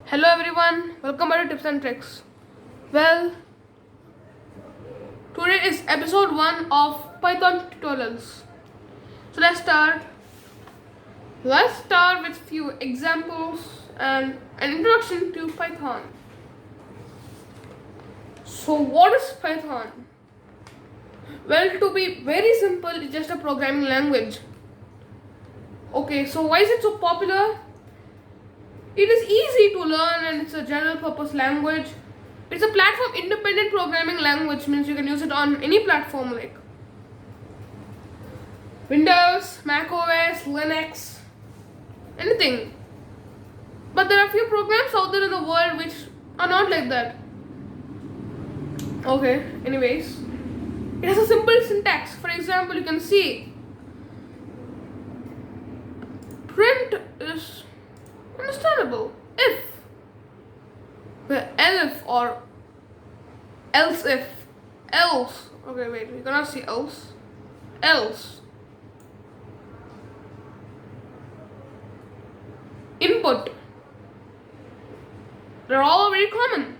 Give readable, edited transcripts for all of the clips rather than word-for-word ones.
Hello everyone, welcome back to Tips and Tricks. Well, today is episode 1 of Python tutorials. So let's start. Let's start with few examples and an introduction to Python. So what is Python? Well, to be very simple, it's just a programming language. Okay, so why is it so popular? It is easy to learn and it's a general purpose language. It's a platform independent programming language, means you can use it on any platform like Windows, Mac OS, Linux, anything. But there are few programs out there in the world which are not like that. Okay, anyways. It has a simple syntax. For example, you can see print is understandable. If, where elif or else if, else. Okay, wait, we cannot see else. Else. Input. They're all very common.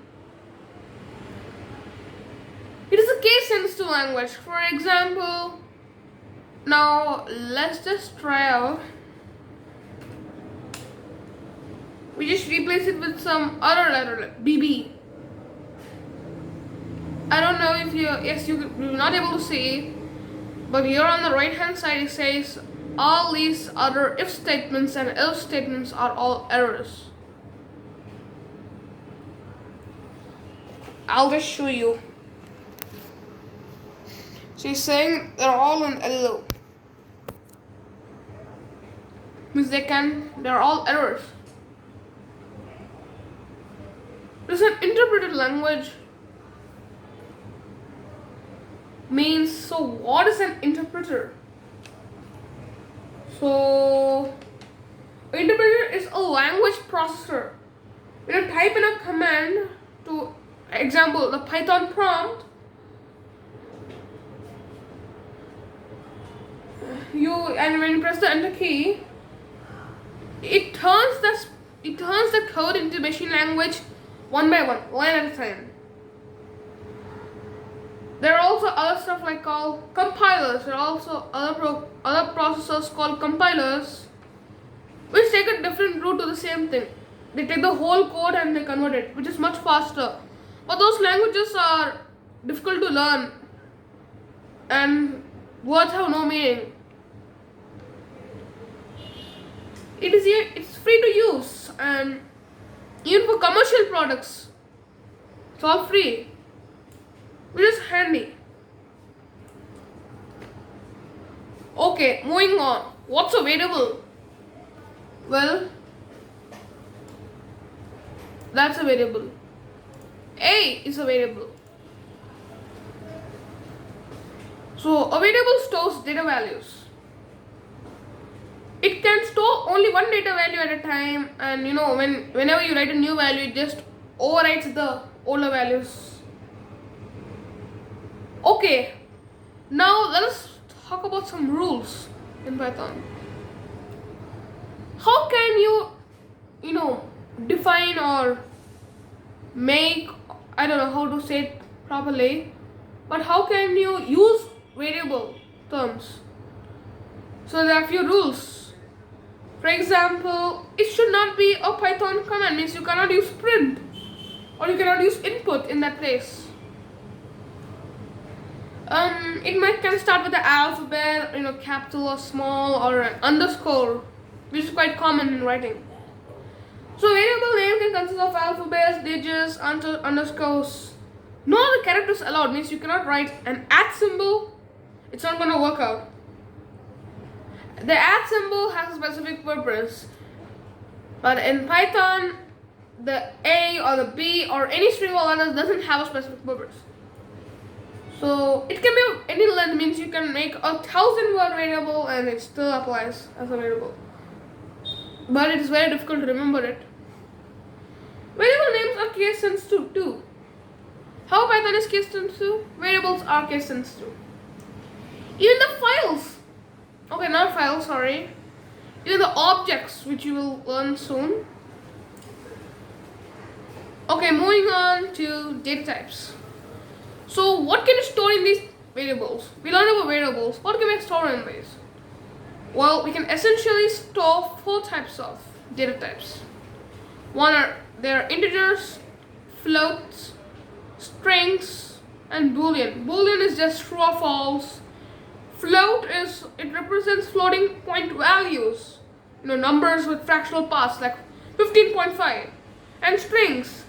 It is a case sensitive language. For example, now let's just try out. We just replace it with some other letter like BB. I don't know if you're not able to see, but here on the right hand side it says all these other if statements and else statements are all errors. I'll just show you. She's saying they're all in LLO. Means they're all errors. It's an interpreted language. Means, so what is an interpreter? So, an interpreter is a language processor. When you type in a command to, example, the Python prompt, and when you press the enter key, it turns the code into machine language one by one, line at a time. There are also other stuff like called compilers. There are also other processors called compilers, which take a different route to the same thing. They take the whole code and they convert it, which is much faster. But those languages are difficult to learn, and words have no meaning. It's free to use, and even for commercial products, it's all free, which is handy. Okay, moving on. What's a variable? Well, that's a variable. A is a variable. So a variable stores data values. It can store only one data value at a time, and whenever you write a new value, it just overwrites the older values. Okay, now let us talk about some rules in Python. How can you define or make, I don't know how to say it properly, but how can you use variable terms? So there are a few rules. For example, it should not be a Python command, means you cannot use print or you cannot use input in that place. It can start with the alphabet, capital or small, or an underscore, which is quite common in writing. So variable name can consist of alphabets, digits, underscores. No other characters allowed, means you cannot write an @ symbol. It's not going to work out. The @ symbol has a specific purpose, but in Python, the A or the B or any string of letters doesn't have a specific purpose. So it can be of any length, means you can make 1,000-word variable and it still applies as a variable. But it is very difficult to remember it. Variable names are case sensitive too. How Python is case sensitive? Variables are case sensitive. Even the files. Okay, not files, sorry. Even the objects, which you will learn soon. Okay, moving on to data types. So what can you store in these variables? We learned about variables. What can we store in these? Well, we can essentially store 4 types of data types. One are there are integers, floats, strings, and boolean. Boolean is just true or false. Float it represents floating point values, numbers with fractional parts like 15.5. And strings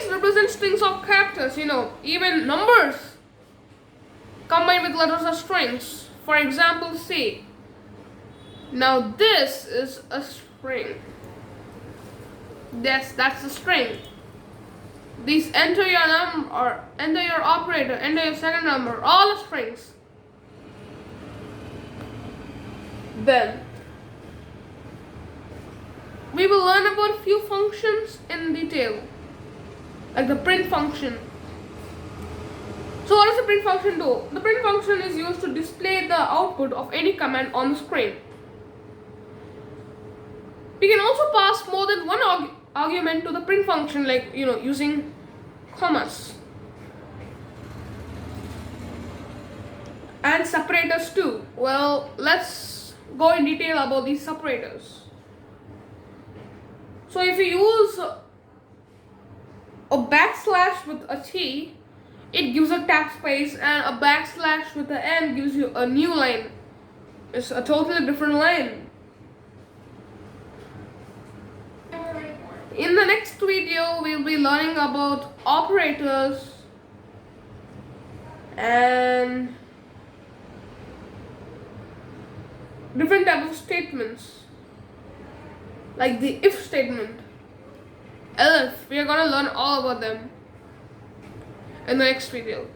represent strings of characters, even numbers combined with letters are strings. For example, say, now this is a string. That's a string. These enter your number or enter your operator, enter your second number, all are strings. Then we will learn about few functions in detail, like the print function. So what does the print function do? The print function is used to display the output of any command on the screen. We can also pass more than one argument to the print function, like using commas. And separators too. Well, let's go in detail about these separators. So if you use a backslash with a T, it gives a tab space, and a backslash with the N gives you a new line. It's a totally different line. In the next video, we'll be learning about operators and different types of statements, like the if statement, elif. We are gonna learn all about them in the next video.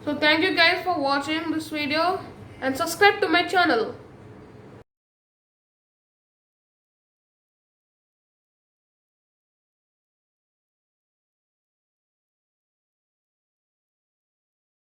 So thank you guys for watching this video and subscribe to my channel.